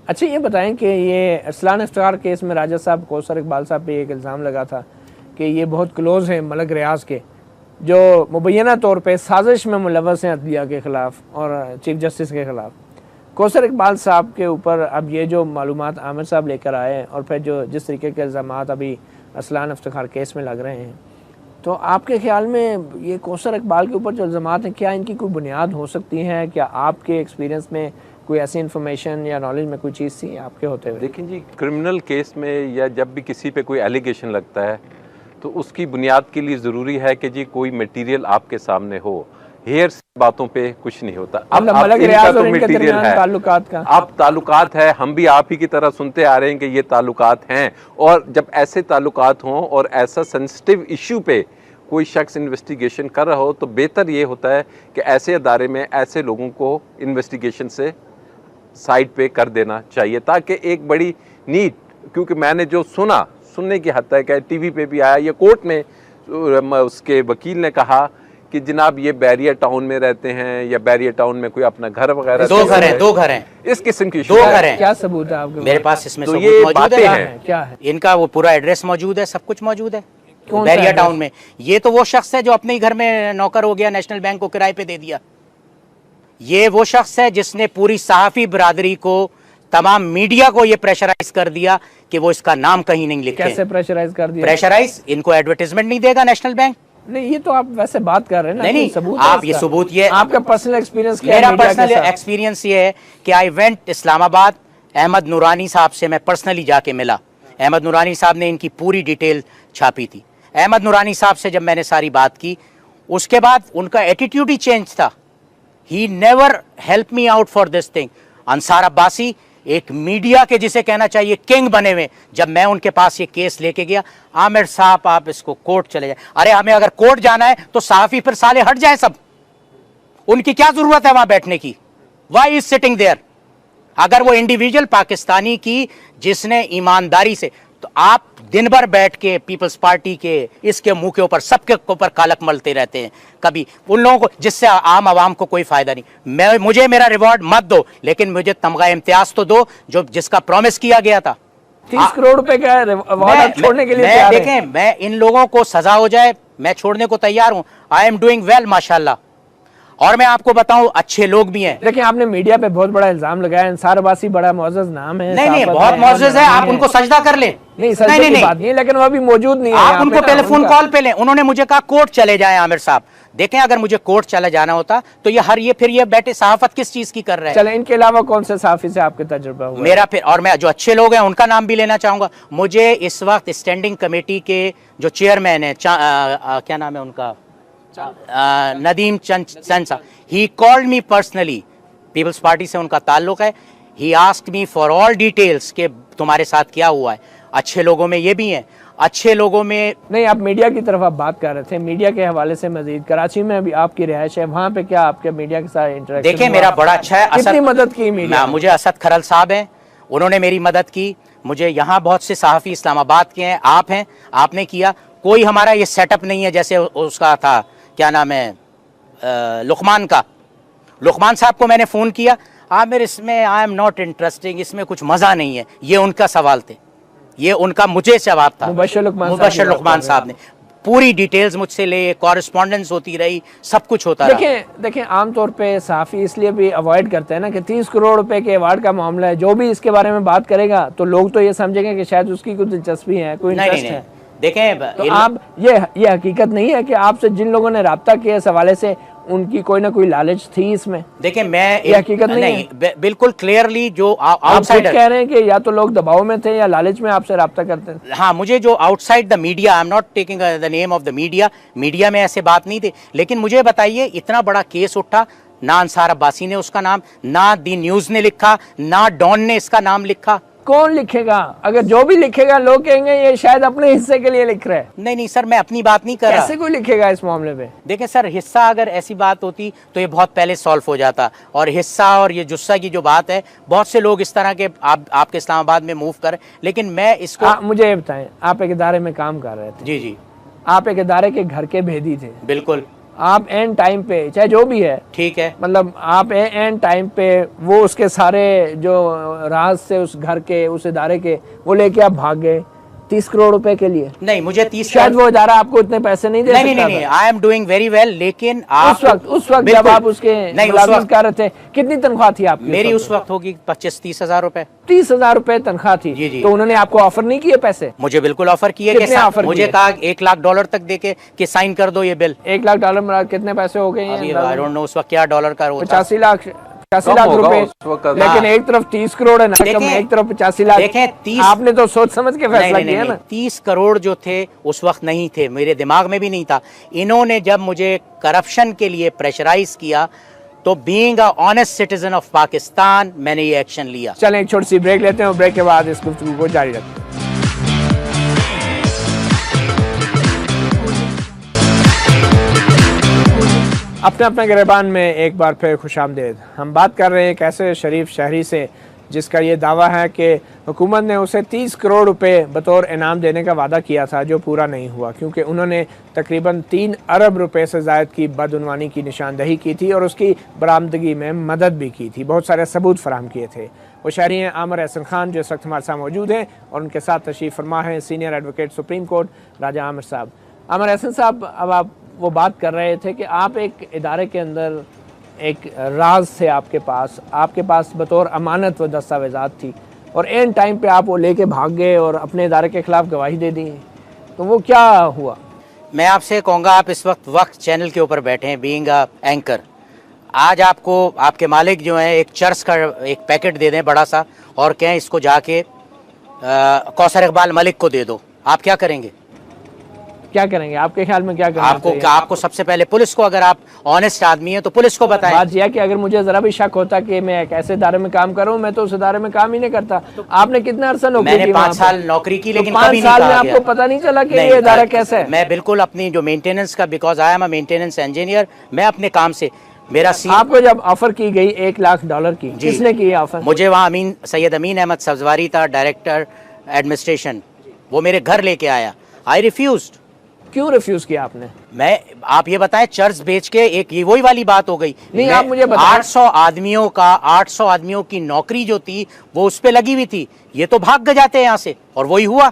अच्छा ये बताएं कि ये अरसलान इफ्तिखार केस में राजा साहब, कौसर इकबाल साहब पे एक इल्ज़ाम लगा था कि ये बहुत क्लोज हैं मलक रियाज के, जो मुबैना तौर पे साजिश में मुलव्वस हैं अदलिया के ख़िलाफ़ और चीफ जस्टिस के ख़िलाफ़। कौसर इकबाल साहब के ऊपर अब ये जो मालूमात आमिर साहब लेकर आए हैं और फिर जो जिस तरीके के इल्ज़ामात अभी असलान इफ्तिखार केस में लग रहे हैं, तो आपके ख्याल में ये कौसर इकबाल के ऊपर जो इल्ज़ामात हैं, क्या इनकी कोई बुनियाद हो सकती है? क्या आपके एक्सपीरियंस में कोई ऐसी इन्फॉर्मेशन या नॉलेज में कोई चीज़ थी आपके होते हुए? देखिए जी, क्रिमिनल केस में या जब भी किसी पे कोई एलिगेशन लगता है तो उसकी बुनियाद के लिए ज़रूरी है कि जी कोई मटेरियल आपके सामने हो। हेयर बातों पे कुछ नहीं होता। अब मलक इनका रियाज तो और इनके मटेरियल दरमियान है, ताल्लुकात का अब ताल्लुकात है, हम भी आप ही की तरह सुनते आ रहे हैं कि ये ताल्लुकात हैं, और जब ऐसे ताल्लुकात हों और ऐसा सेंसिटिव इशू पे कोई शख्स इन्वेस्टिगेशन कर रहा हो तो बेहतर ये होता है कि ऐसे अदारे में ऐसे लोगों को इन्वेस्टिगेशन से साइड पे कर देना चाहिए, ताकि एक बड़ी नीट, क्योंकि मैंने जो सुनने की हद तक है, टीवी पे भी आया, ये कोर्ट में उसके वकील ने कहा कि जनाब ये बैरियर टाउन में रहते हैं या बैरियर टाउन में कोई अपना घर वगैरह, दो घर हैं इस किस्म की दो घर हैं। क्या सबूत है आपके मेरे पास इसमें तो सबूत ये मौजूद बातें है। हैं। क्या है? इनका वो पूरा एड्रेस मौजूद है, सब कुछ मौजूद है कौन सा बैरिया एड्रेस? टाउन में। ये तो वो शख्स है जो अपने ही घर में नौकर हो गया, नेशनल बैंक को किराए पे दे दिया। ये वो शख्स है जिसने पूरी सहाफी बरादरी को, तमाम मीडिया को ये प्रेशराइज कर दिया कि वो इसका नाम कहीं नहीं लिखे। कैसे प्रेशराइज कर दिया? प्रेशराइज, इनको एडवर्टाइजमेंट नहीं देगा नेशनल बैंक। नहीं, ये तो आप वैसे बात कर रहे हैं ना, नहीं, सबूत आप है ये इसका? सबूत ये आपका पर्सनल एक्सपीरियंस क्या है मेरा मीडिया के पर्सनल साथ? एक्सपीरियंस ये है कि आई वेंट इस्लामाबाद, अहमद नूरानी साहब से मैं पर्सनली जाके मिला। अहमद नूरानी साहब ने इनकी पूरी डिटेल छापी थी। अहमद नूरानी साहब से जब मैंने सारी बात की, उसके बाद उनका एटीट्यूड ही चेंज था। He never help me out for this thing. Ansar Abbasi एक मीडिया के जिसे कहना चाहिए किंग बने हुए, जब मैं उनके पास ये केस लेके गया, आमिर साहब आप इसको कोर्ट चले जाए। अरे हमें अगर कोर्ट जाना है तो सहाफी फिर साले हट जाए सब, उनकी क्या जरूरत है वहां बैठने की? Why is sitting there? अगर वो इंडिविजुअल पाकिस्तानी की जिसने ईमानदारी से, तो आप दिन भर बैठ के पीपल्स पार्टी के इसके मुंह के ऊपर सबके ऊपर कालक मलते रहते हैं, कभी उन लोगों को जिससे आम आवाम को कोई फायदा नहीं। मुझे मेरा रिवॉर्ड मत दो, लेकिन मुझे तमगा इम्तियाज तो दो जो जिसका प्रॉमिस किया गया था। 30 करोड़ रुपए का रिवॉर्ड छोड़ने के लिए तैयार हैं? देखें, मैं इन लोगों को सजा हो जाए मैं छोड़ने को तैयार हूं। आई एम डूइंग वेल माशाल्लाह। और मैं आपको बताऊं, अच्छे लोग भी हैं। देखिए, आपने मीडिया पे बहुत बड़ा इल्जाम लगाया, अंसार अब्बासी बड़ा मुअज़्ज़ज़ नाम है। नहीं, बहुत मुअज़्ज़ज़ है, आप उनको सजदा कर लें। नहीं, सजदे की बात नहीं है, लेकिन वो अभी मौजूद नहीं है। आप उनको टेलीफोन कॉल पे लें। उन्होंने मुझे कहा कोर्ट चले जाएं आमिर साहब। देखें, अगर मुझे कोर्ट चला जाना होता तो ये फिर ये बैठे सहाफत किस चीज की कर रहे हैं? चले, इनके अलावा कौन से सहाफी से आपके तजुर्बा हुआ? मेरा फिर, और मैं जो अच्छे लोग हैं उनका नाम भी लेना चाहूंगा। मुझे इस वक्त स्टैंडिंग कमेटी के जो चेयरमैन है, क्या नाम है उनका, नदीम चंद साहब, he called me personally, peoples party से उनका ताल्लुक है। He asked me for all details के तुम्हारे साथ क्या हुआ है। अच्छे लोगों में ये भी हैं, अच्छे लोगों में नहीं। आप मीडिया की तरफ आप बात कर रहे थे, मीडिया के हवाले से मजीद कराची में अभी आपकी रिहाइश है, वहाँ पे क्या आपके मीडिया के साथ इंटरेक्शन? देखिए, मेरा बड़ा अच्छा है। कितनी मदद की मीडिया? मुझे असद खरल साहब हैं, उन्होंने मेरी मदद की। मुझे यहाँ बहुत से सहाफ़ी इस्लामाबाद के हैं, आप हैं, आपने किया। कोई हमारा ये सेटअप नहीं है जैसे उसका था, क्या नाम है, लुकमान का। लुकमान साहब को मैंने फ़ोन किया, आप मेरे इसमें आई एम नॉट इंटरेस्टिंग, इसमें कुछ मज़ा नहीं है। ये उनका सवाल थे, ये उनका मुझे जवाब था। मुबशर लुकमान साहब ने पूरी डिटेल्स मुझसे ले, कॉरेस्पॉन्डेंस होती रही, सब कुछ होता रहा। देखें, आमतौर पे सहाफ़ी इसलिए भी अवॉइड करते हैं ना कि 30 करोड़ रुपए के अवार्ड का मामला है, जो भी इसके बारे में बात करेगा तो लोग तो ये समझेंगे कि शायद उसकी कोई दिलचस्पी है, कोई इंटरेस्ट है। देखें, तो आप ये हकीकत नहीं है कि आपसे जिन लोगों ने राब्ता किया इस हवाले से उनकी कोई ना कोई लालच थी इसमें? देखें, मैं ये हकीकत नहीं है। बिल्कुल क्लियरली जो आउटसाइडर कह रहे हैं कि या तो लोग दबाव में थे या लालच में आपसे राब्ता करते हैं। हाँ, मुझे जो outside the media, I am not taking the name of the media में ऐसे बात नहीं थी। लेकिन मुझे बताइए, इतना बड़ा केस उठा, ना अंसार अब्बासी ने उसका नाम, ना दी न्यूज ने लिखा, ना डॉन ने इसका नाम लिखा। कौन लिखेगा? अगर जो भी लिखेगा लोग कहेंगे ये शायद अपने हिस्से के लिए लिख रहे हैं। नहीं सर, मैं अपनी बात नहीं कर रहा। कैसे कोई लिखेगा इस मामले पे? देखें सर, हिस्सा अगर ऐसी बात होती तो ये बहुत पहले सॉल्व हो जाता। और हिस्सा और ये जुस्सा की जो बात है, बहुत से लोग इस तरह के आपके इस्लामाबाद में मूव कर, लेकिन मैं इसको मुझे ये बताएं, आप एक इदारे में काम कर रहे थे। जी, आप एक इदारे के घर के भेदी थे। बिल्कुल। आप एंड टाइम पे, चाहे जो भी है, ठीक है, मतलब आप एंड टाइम पे वो उसके सारे जो राज से उस घर के, उस इदारे के, वो लेके आप भाग गए। 30 करोड़ रुपए के लिए? नहीं, मुझे 30 शायद वो इदारा आपको इतने पैसे नहीं दे नहीं सकता नहीं, I am doing very well, लेकिन आप उस वक्त जब आप उसके नहीं, उस मुलाजिम वक्त कर रहे थे, कितनी तनख्वाह थी आपकी? मेरी उस वक्त होगी 25-30 हजार रुपए। 30,000 रुपए तनख्वाह थी? जी, जी। तो उन्होंने आपको ऑफर नहीं किए पैसे? मुझे बिल्कुल ऑफर किए, कितने ऑफर मुझे किए? कहा $1 लाख तक देके कि साइन कर दो ये बिल। $1 लाख कितने पैसे हो गए? आई डोंट नो उस वक्त क्या डॉलर का होता। 85 लाख कम होगा रुपए। उस वक्त। लेकिन एक तरफ 30 करोड़ है ना, एक तरफ 85 लाख। देखें, 30 आपने तो सोच समझ के फैसला किया ना। 30 करोड़ जो थे उस वक्त नहीं थे, मेरे दिमाग में भी नहीं था। इन्होंने जब मुझे करप्शन के लिए प्रेशराइज किया तो being a honest citizen of Pakistan मैंने ये एक्शन लिया। चलें एक छोटी सी ब्रेक लेते हैं और ब्रेक के बाद इस गुफ्तगू को जारी रखते हैं। अपने अपने गिरबान में एक बार फिर खुशामदीद। हम बात कर रहे हैं एक ऐसे शरीफ शहरी से जिसका ये दावा है कि हुकूमत ने उसे 30 करोड़ रुपए बतौर इनाम देने का वादा किया था, जो पूरा नहीं हुआ क्योंकि उन्होंने तकरीबन 3 अरब रुपए से ज़ायद की बदउनवानी की निशानदही की थी और उसकी बरामदगी में मदद भी की थी। बहुत सारे सबूत फराहम किए थे। वो शहरी हैं आमिर एहसन खान, जो इस वक्त हमारे साथ मौजूद हैं, और उनके साथ तशरीफ़ फरमा है सीनियर एडवोकेट सुप्रीम कोर्ट राजा आमिर साहब। आमिर एहसन साहब, अब आप वो बात कर रहे थे कि आप एक इदारे के अंदर एक राज थे आपके पास बतौर अमानत व दस्तावेज़ात थी, और एन टाइम पे आप वो लेके भाग गए और अपने इदारे के खिलाफ गवाही दे दी। तो वो क्या हुआ? मैं आपसे कहूँगा, आप इस वक्त चैनल के ऊपर बैठे हैं बीइंग अ एंकर। आज आपको आपके मालिक जो हैं एक चर्च का एक पैकेट दे दें बड़ा सा और कहें इसको जाके कौसर इकबाल मलिक को दे दो, आप क्या करेंगे? क्या करेंगे आपके ख्याल में? क्या करना चाहिए? आपको सबसे पहले पुलिस को, अगर आप ऑनेस्ट आदमी हैं तो पुलिस को बताएं। बात यह है कि अगर मुझे जरा भी शक होता कि मैं एक ऐसे इदारे में काम कर रहा हूं, मैं तो उस इदारे में काम ही नहीं करता। आपने कितना अर्सा नौकरी की? मैंने 5 साल नौकरी की, लेकिन 5 कभी साल नहीं में कहा आपको गया। पता नहीं चला कि ये इदारा कैसा है? मैं बिल्कुल अपनी जो मेंटेनेंस का, because I am a maintenance engineer, मैं अपने काम से मेरा आपको जब ऑफर की गई $1 लाख की, किसने की ऑफर? मुझे वहाँ सैयद अमीन अहमद सब्जवारी था, डायरेक्टर एडमिनिस्ट्रेशन, वो मेरे घर लेके आया। आई रिफ्यूज्ड। क्यों रिफ्यूज किया आपने? आप ये बताएं, चर्च बेच के एक ये वही वाली बात हो गई। नहीं, आप मुझे बताएं। 800 आदमियों की नौकरी जो थी वो उस पे लगी हुई थी, ये तो भाग गए जाते हैं यहाँ से, और वही हुआ,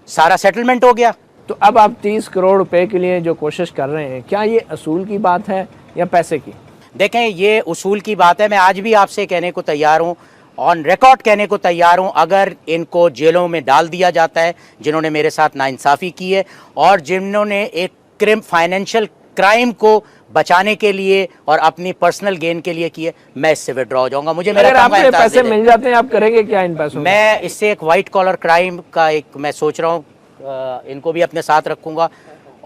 सारा सेटलमेंट हो गया। तो अब आप 30 करोड़ रुपए के लिए जो कोशिश कर रहे हैं, क्या ये असूल की बात है या पैसे की? देखें, ये उसूल की बात है। मैं आज भी आपसे कहने को तैयार हूँ, ऑन रिकॉर्ड कहने को तैयार हूँ, अगर इनको जेलों में डाल दिया जाता है जिन्होंने मेरे साथ नाइंसाफ़ी की है और जिन्होंने एक फाइनेंशियल क्राइम को बचाने के लिए और अपनी पर्सनल गेन के लिए किए, मैं इससे विड्रॉ हो जाऊंगा। मुझे मेरा अगर आपके पैसे मिल जाते हैं, आप करेंगे क्या इन पैसों? मैं इससे एक वाइट कॉलर क्राइम का मैं सोच रहा हूँ, इनको भी अपने साथ रखूंगा।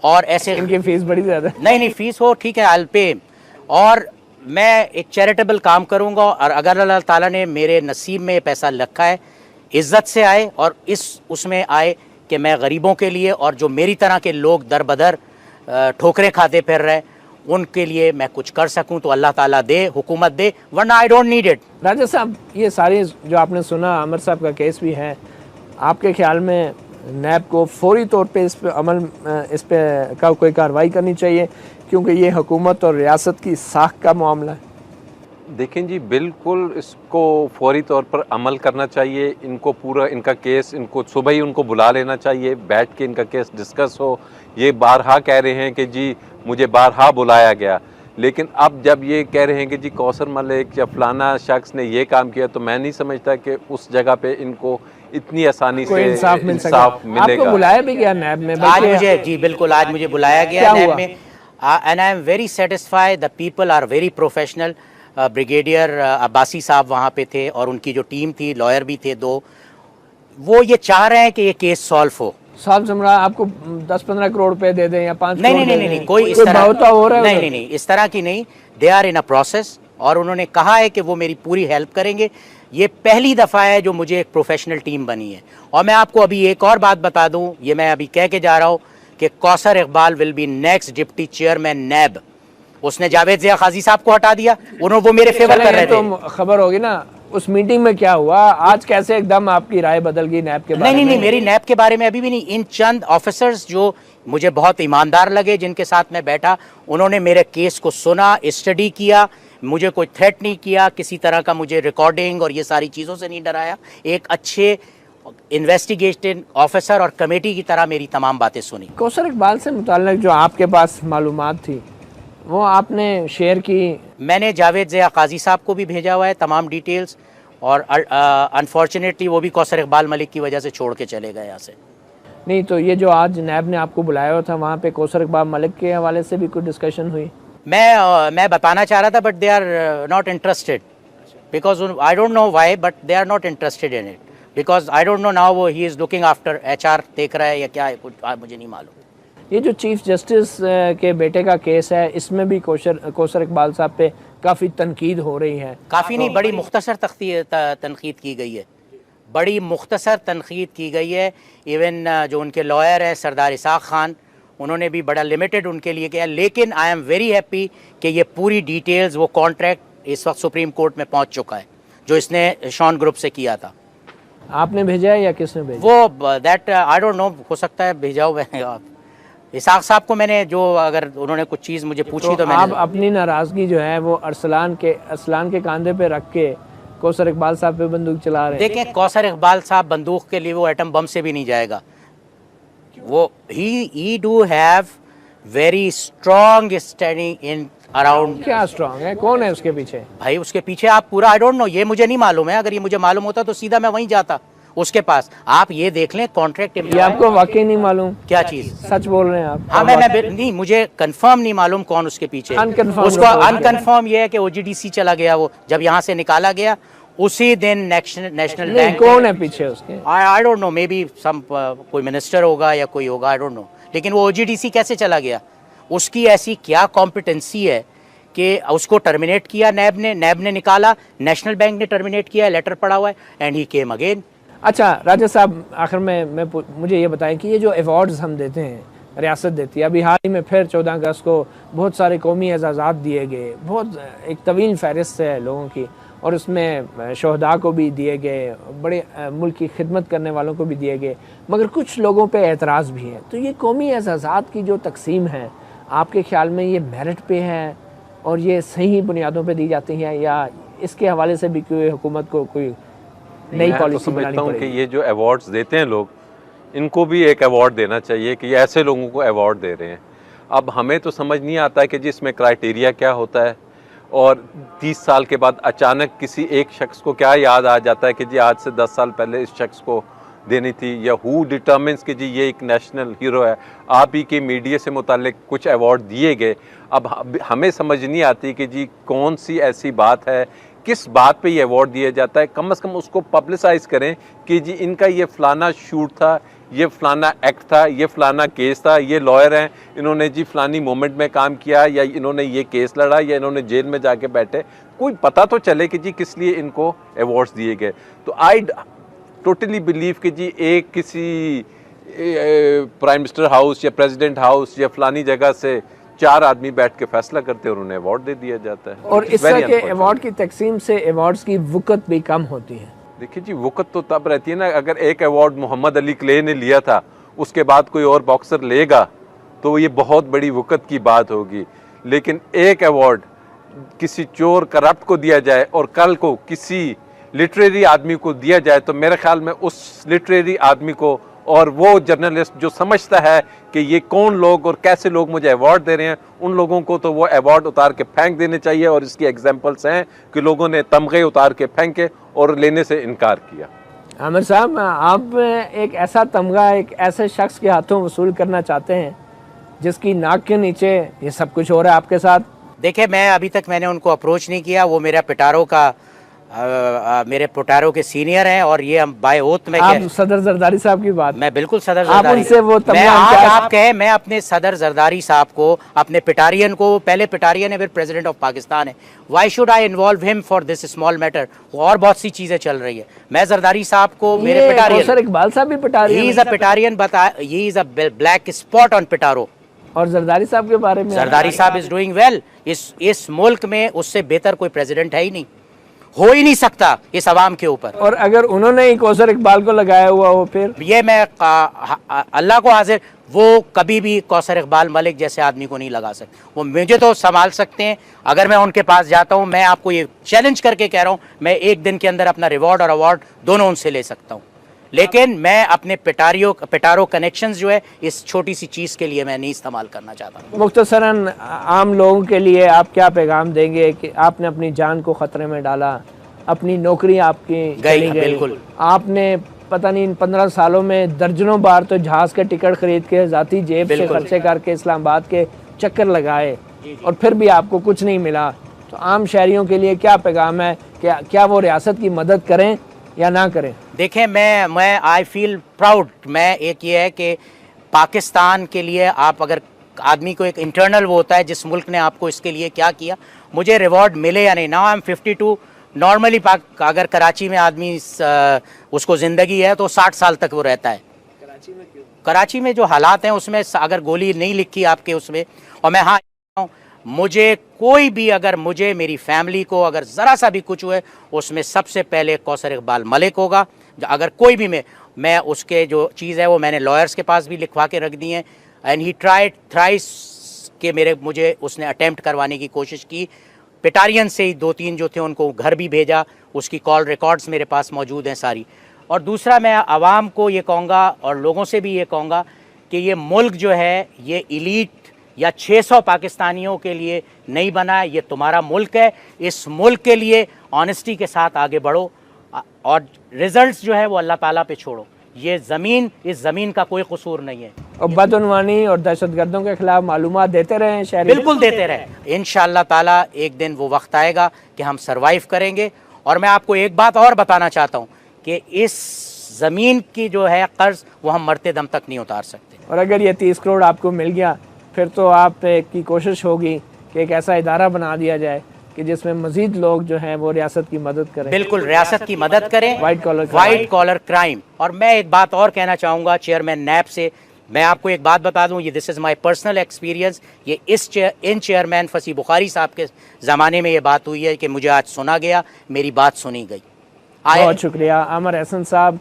और ऐसे इनकी फीस बड़ी ज़्यादा? नहीं, फीस हो ठीक है, आई विल पे। और मैं एक चैरिटेबल काम करूंगा, और अगर अल्लाह ताला ने मेरे नसीब में पैसा रखा है, इज्जत से आए और उसमें आए कि मैं गरीबों के लिए और जो मेरी तरह के लोग दर बदर ठोकरें खाते फिर रहे, उनके लिए मैं कुछ कर सकूं, तो अल्लाह ताला दे, हुकूमत दे, वरना आई डोंट नीड इट। राजा साहब, ये सारी जो आपने सुना, आमिर साहब का केस भी है, आपके ख्याल में नैब को फौरी तौर पे इस पे का कोई कार्रवाई करनी चाहिए, क्योंकि ये हुकूमत और रियासत की साख का मामला है? देखें जी, बिल्कुल इसको फौरी तौर पर अमल करना चाहिए। इनको पूरा इनका केस, इनको सुबह ही उनको बुला लेना चाहिए, बैठ के इनका केस डिस्कस हो। ये बारहा कह रहे हैं कि जी मुझे बारहा बुलाया गया, लेकिन अब जब ये कह रहे हैं कि जी कौसर मलिक या फलाना शख्स ने ये काम किया, तो मैं नहीं समझता कि उस जगह पे इनको इतनी आसानी से इंसाफ मिलेगा। आपको बुलाया भी गया नैब में? आज मुझे, जी बिल्कुल, आज मुझे बुलाया गया नैब में, and I am very satisfied. The people are very professional. Brigadier Abbasi साहब वहाँ पे थे और उनकी जो टीम थी, लॉयर भी थे 2, वो ये चाह रहे हैं कि ये केस सॉल्व हो। साहब समरा आपको 10-15 करोड़ रुपए दे दें या 5 करोड़? नहीं, कोई इस तरह हो रहा है? नहीं, इस तरह की नहीं। They are in a process, और उन्होंने कहा है कि वो मेरी पूरी हेल्प करेंगे। ये पहली दफ़ा है जो मुझे एक प्रोफेशनल टीम बनी है। और मैं आपको अभी एक और बात बता दूं, ये मैं अभी कह के जा रहा हूँ कि Kausar Iqbal will be next deputy chairman NAB. उसने जावेद ज़िया काजी साहब को हटा दिया, वो मेरे फेवर कर रहे थे। तो खबर होगी ना उस मीटिंग में क्या हुआ, आज कैसे एकदम आपकी राय बदल गई नैब के बारे में? नहीं, मेरी नैब के बारे में अभी भी नहीं। इन चंद ऑफिसर्स जो मुझे बहुत ईमानदार लगे, जिनके साथ मैं बैठा, उन्होंने मेरे केस को सुना, स्टडी किया, मुझे कोई थ्रेट नहीं किया, किसी तरह का मुझे रिकॉर्डिंग और ये सारी चीज़ों से नहीं डराया। एक अच्छे इन्वेस्टिगेशन ऑफिसर और कमेटी की तरह मेरी तमाम बातें सुनी। कौसर इकबाल से मुताल्लिक जो आपके पास मालूमात थी वो आपने शेयर की? मैंने जावेद ज़िया काजी साहब को भी भेजा हुआ है तमाम डिटेल्स, और अनफॉर्चुनेटली वो भी कौसर इकबाल मलिक की वजह से छोड़ के चले गए यहाँ से। नहीं तो ये जो आज नैब ने आपको बुलाया हुआ था वहाँ पे कौसर इकबाल मलिक के हवाले से भी कोई डिस्कशन हुई? मैं बताना चाह रहा था, but they are not interested, because I don't know why, but they are not interested in it, because I don't know now वो he is looking after HR देख रहा है या क्या है, कुछ मुझे नहीं मालूम। ये जो चीफ जस्टिस के बेटे का केस है इसमें भी कौसर इकबाल साहब पे काफ़ी तनकीद हो रही है। काफ़ी नहीं, बड़ी मुख्तसर तनकीद की गई है, बड़ी मुख्तसर तनकीद की गई है। इवन जो उनके लॉयर हैं सरदार इसाक खान, उन्होंने भी बड़ा लिमिटेड उनके लिए किया। लेकिन आई एम वेरी हैप्पी कि ये पूरी डिटेल्स, वो कॉन्ट्रैक्ट इस वक्त सुप्रीम कोर्ट में पहुंच चुका है जो इसने शॉन ग्रुप से किया था। आपने भेजा है या किसने भेजा? वो दैट आई डोंट नो, हो सकता है भेजा हुआ है आप इसाक साहब को। मैंने जो, अगर उन्होंने कुछ चीज़ मुझे पूछी तो मैंने। आप अपनी नाराज़गी जो है वो अरसलान के कंधे पे रख के कौसर इकबाल साहब पे बंदूक चला रहे हैं। देखें, कौसर इकबाल साहब बंदूक के लिए वो एटम बम से भी नहीं जाएगा। वो ही do have very strong standing in around. क्या स्ट्रॉन्ग है? कौन है उसके पीछे? भाई उसके पीछे आप पूरा, आई डोंट नो, ये मुझे नहीं मालूम है। अगर ये मुझे मालूम होता तो सीधा मैं वहीं जाता उसके पास। आप ये देख लें कॉन्ट्रैक्ट। ये आपको वाकई नहीं मालूम? क्या चीज? सच बोल रहे हैं आप? हाँ, मैं नहीं, मुझे कंफर्म नहीं मालूम कौन उसके पीछे। उसको अनकन्फर्म ये है कि OGDC चला गया, वो जब यहाँ से निकाला गया उसी दिन नेशनल बैंक। कौन है पीछे उसके? I don't know, may be some कोई मिनिस्टर होगा या कोई होगा, आई डोंट नो। लेकिन वो OGDC कैसे चला गया? उसकी ऐसी क्या कॉम्पिटेंसी है कि उसको टर्मिनेट किया नैब ने निकाला, नेशनल बैंक ने टर्मिनेट किया, लेटर पड़ा हुआ है, एंड ही केम अगेन। अच्छा राजा साहब, आखिर में मुझे ये बताएं कि ये जो अवार्ड्स हम देते हैं, रियासत देती है, अभी हाल ही में फिर 14 अगस्त को बहुत सारे कौमी एजाज़ात दिए गए, बहुत एक तवील फहरिस्त है लोगों की, और उसमें शहदा को भी दिए गए, बड़े मुल्क की खिदमत करने वालों को भी दिए गए, मगर कुछ लोगों पे एतराज़ भी है। तो ये कौमी एजाज़ात की जो तकसीम है, आपके ख्याल में ये मेरिट पे है और ये सही बुनियादों पे दी जाती हैं, या इसके हवाले से भी कोई हुकूमत को कोई नई पॉलिसी बनानी पड़ेगी? कि ये जो अवार्ड्स देते हैं लोग, इनको भी एक अवार्ड देना चाहिए कि ये ऐसे लोगों को अवार्ड दे रहे हैं। अब हमें तो समझ नहीं आता है कि जी इसमें क्राइटेरिया क्या होता है, और 30 साल के बाद अचानक किसी एक शख्स को क्या याद आ जाता है कि जी आज से 10 साल पहले इस शख्स को देनी थी, या हु डिटर्मिन्स कि जी ये एक नेशनल हीरो है। आप ही के मीडिया से मुतालिक कुछ अवार्ड दिए गए, अब हमें समझ नहीं आती कि जी कौन सी ऐसी बात है, किस बात पे ये अवार्ड दिया जाता है। कम से कम उसको पब्लिसाइज करें कि जी इनका ये फ़लाना शूट था, ये फ़लाना एक्ट था, ये फ़लाना केस था, ये लॉयर हैं, इन्होंने जी फ़लानी मोमेंट में काम किया, या इन्होंने ये केस लड़ा, या इन्होंने जेल में जाके बैठे। कोई पता तो चले कि जी किस लिए इनको अवार्ड्स दिए गए। तो आई टोटली बिलीव कि जी एक किसी प्राइम मिनिस्टर हाउस या प्रेसिडेंट हाउस या फ़लानी जगह से 4 आदमी बैठ के फैसला करते हैं और उन्हें अवार्ड दे दिया जाता है। और इस तरह के अवार्ड की तकसीम से अवार्ड्स की वक़्त भी कम होती है। देखिए जी, वक़्त तो तब रहती है ना, अगर एक अवार्ड मोहम्मद अली क्ले ने लिया था, उसके बाद कोई और बॉक्सर लेगा तो ये बहुत बड़ी वक़्त की बात होगी। लेकिन एक अवार्ड किसी चोर करप्ट को दिया जाए और कल को किसी लिटरेरी आदमी को दिया जाए, तो मेरे ख्याल में उस लिटरेरी आदमी को और वो जर्नलिस्ट जो समझता है कि ये कौन लोग और कैसे लोग मुझे अवार्ड दे रहे हैं, उन लोगों को तो वो अवार्ड उतार के फेंक देने चाहिए। और इसकी एग्जांपल्स हैं कि लोगों ने तमगे उतार के फेंके और लेने से इनकार किया। आमिर साहब, आप एक ऐसा तमगा एक ऐसे शख्स के हाथों वसूल करना चाहते हैं जिसकी नाक के नीचे ये सब कुछ हो रहा है आपके साथ? देखिए, मैं अभी तक मैंने उनको अप्रोच नहीं किया। वो मेरा पिटारो का मेरे पिटारो के सीनियर हैं, और ये हम बाय ओथ में आप सदर जरदारी साहब की बात? मैं बिल्कुल सदर आप जरदारी, उनसे वो मैं आज आप कहें, मैं अपने सदर जरदारी साहब को, अपने पिटारियन को, पहले पिटारियन है फिर प्रेसिडेंट ऑफ पाकिस्तान है, why should I involve him for this small matter? और बहुत सी चीजें चल रही है। मैं जरदारी साहब को, मेरे पिटारियन, कौसर इकबाल साहब भी Petarian, he is a Petarian, but he is a black spot on Petaro. और जरदारी साहब के बारे में? जरदारी साहब इज डूइंग वेल। इस मुल्क में उससे बेहतर कोई प्रेसिडेंट है ही नहीं, हो ही नहीं सकता इस अवाम के ऊपर। और अगर उन्होंने ही कौसर इकबाल को लगाया हुआ हो, फिर ये मैं अल्लाह को हाजिर, वो कभी भी कौसर इकबाल मलिक जैसे आदमी को नहीं लगा सकते। वो मुझे तो संभाल सकते हैं। अगर मैं उनके पास जाता हूं, मैं आपको ये चैलेंज करके कह रहा हूं, मैं एक दिन के अंदर अपना रिवॉर्ड और अवार्ड दोनों उनसे ले सकता हूं। लेकिन मैं अपने पिटारो कनेक्शंस जो है इस छोटी सी चीज़ के लिए मैं नहीं इस्तेमाल करना चाहता। मुख्तसरन आम लोगों के लिए आप क्या पैगाम देंगे कि आपने अपनी जान को ख़तरे में डाला, अपनी नौकरी आपकी चली गई, बिल्कुल। आपने पता नहीं इन 15 सालों में दर्जनों बार तो जहाज़ के टिकट खरीद के ज़ाती जेब से खर्चे करके इस्लामाबाद के चक्कर लगाए और फिर भी आपको कुछ नहीं मिला, तो आम शहरियों के लिए क्या पैगाम है? क्या वो रियासत की मदद करें या ना करें? देखें, मैं आई फील प्राउड। मैं एक ये है कि पाकिस्तान के लिए आप अगर आदमी को एक इंटरनल वो होता है जिस मुल्क ने आपको इसके लिए क्या किया, मुझे रिवॉर्ड मिले या नहीं। Now I am 52। नॉर्मली अगर कराची में आदमी उसको ज़िंदगी है तो 60 साल तक वो रहता है। कराची में जो हालात हैं उसमें अगर गोली नहीं लिखी आपके उसमें, और मैं हाँ मुझे कोई भी अगर मुझे मेरी फैमिली को अगर ज़रा सा भी कुछ हुए उसमें सबसे पहले कौसर इकबाल मलिक होगा। अगर कोई भी मैं उसके जो चीज़ है वो मैंने लॉयर्स के पास भी लिखवा के रख दी हैं। एंड ही ट्राइड थ्राइस के मुझे उसने अटेम्प्ट करवाने की कोशिश की। पिटारियन से ही 2-3 जो थे उनको घर भी भेजा, उसकी कॉल रिकॉर्ड्स मेरे पास मौजूद हैं सारी। और दूसरा मैं आवाम को ये कहूँगा और लोगों से भी ये कहूँगा कि ये मुल्क जो है ये इलीट या 600 पाकिस्तानियों के लिए नहीं बना है, ये तुम्हारा मुल्क है। इस मुल्क के लिए ऑनेस्टी के साथ आगे बढ़ो और रिजल्ट्स जो है वो अल्लाह ताला पे छोड़ो। ये ज़मीन, इस ज़मीन का कोई कसूर नहीं है। और बदउनवानी और दहशतगर्दों के खिलाफ मालूमात देते रहें शहरी। बिल्कुल देते रहें। इंशाअल्लाह ताला एक दिन वो वक्त आएगा कि हम सरवाइव करेंगे। और मैं आपको एक बात और बताना चाहता हूँ कि इस ज़मीन की जो है कर्ज वो हम मरते दम तक नहीं उतार सकते। और अगर ये 30 करोड़ आपको मिल गया फिर तो आप की कोशिश होगी कि एक ऐसा इदारा बना दिया जाए कि जिसमें मजीद लोग जो हैं वो रियासत की मदद करें। बिल्कुल, रियासत की मदद करें, वाइट कॉलर क्राइम। और मैं एक बात और कहना चाहूँगा चेयरमैन नैब से, मैं आपको एक बात बता दूं, ये this is my personal experience. ये इन चेयरमैन फसी बुखारी साहब के ज़माने में ये बात हुई है कि मुझे आज सुना गया, मेरी बात सुनी गई। बहुत शुक्रिया। आमिर अहसन साहब,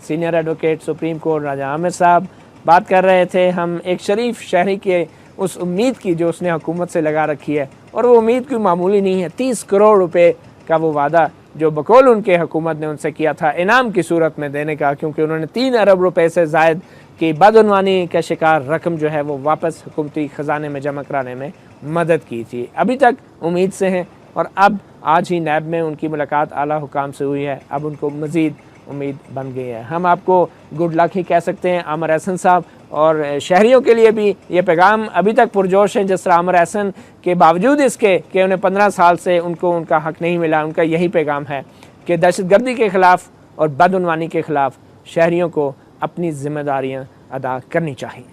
सीनियर एडवोकेट सुप्रीम कोर्ट राजा आमिर साहब बात कर रहे थे। हम एक शरीफ शहरी के उस उम्मीद की जो उसने हुकूमत से लगा रखी है, और वो उम्मीद कोई मामूली नहीं है। 30 करोड़ रुपए का वो वादा जो बकौल उनके हुकूमत ने उनसे किया था इनाम की सूरत में देने का, क्योंकि उन्होंने 3 अरब रुपए से ज़ायद की बदउनवानी का शिकार रकम जो है वो वापस हुकूमती ख़जाने में जमा कराने में मदद की थी। अभी तक उम्मीद से हैं और अब आज ही नैब में उनकी मुलाकात आला हुकाम से हुई है। अब उनको मज़ीद उम्मीद बन गई है। हम आपको गुड लक ही कह सकते हैं आमिर अहसन साहब। और शहरियों के लिए भी ये पैगाम अभी तक पुरजोश है। जिस तरह आमिर अहसन के बावजूद इसके कि उन्हें 15 साल से उनको उनका हक़ नहीं मिला, उनका यही पैगाम है कि दहशतगर्दी के ख़िलाफ़ और बदउनवानी के ख़िलाफ़ शहरियों को अपनी ज़िम्मेदारियाँ अदा करनी चाहिए।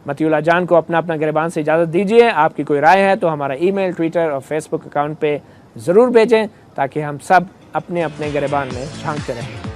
मतीउल्लाह जान को अपना गिरबान से इजाज़त दीजिए। आपकी कोई राय है तो हमारा ईमेल, ट्विटर और फेसबुक अकाउंट पे ज़रूर भेजें ताकि हम सब अपने गिरबान में झांकते रहें।